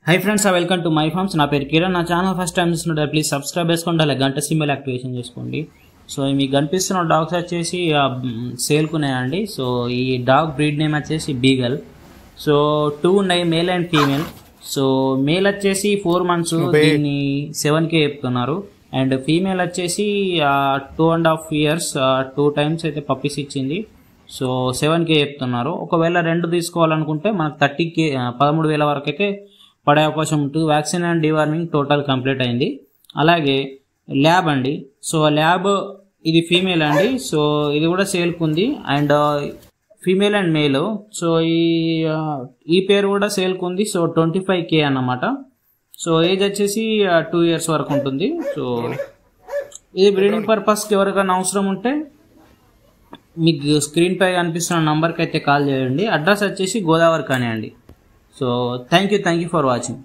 High friends, welcome to my farms. నా పేరు కిరణ్. నా ఛానల్ ఫస్ట్ టైం చూస్తున్నట్టు ప్లీజ్ సబ్స్క్రైబ్ చేసుకోండి, అలాగే గంట సింబల్ యాక్టివేషన్ చేసుకోండి. సో మీకు కనిపిస్తున్న డాగ్స్ వచ్చేసి సేల్కున్నాయండి. సో ఈ డాగ్ బ్రీడ్ నేమ్ వచ్చేసి బీగల్. సో 2 ఉన్నాయి, male and female. So male వచ్చేసి 4 months, దీన్ని 7K చెప్తున్నారు. అండ్ ఫీమేల్ వచ్చేసి 2.5 years, 2 times అయితే పప్పీస్ ఇచ్చింది. సో 7K చెప్తున్నారు. ఒకవేళ 2 తీసుకోవాలనుకుంటే మనకు 30K 13,000 వరకు అయితే పడే అవకాశం ఉంటుంది. Vaccine and deworming total complete అయింది. అలాగే ల్యాబ్ అండి. సో ల్యాబ్ ఇది ఫీమేల్ అండి. సో ఇది కూడా సేల్కుంది. And female and male. So ఈ పేరు కూడా సేల్కుంది. సో 25K అన్నమాట. సో ఏజ్ వచ్చేసి 2 years వరకు ఉంటుంది. సో ఇది బ్రీడింగ్ పర్పస్కి ఎవరికైనా అవసరం ఉంటే మీకు స్క్రీన్ పై కనిపిస్తున్న నంబర్కి అయితే కాల్ చేయండి. అడ్రస్ వచ్చేసి గోదావరి కాని అండి. So thank you for watching.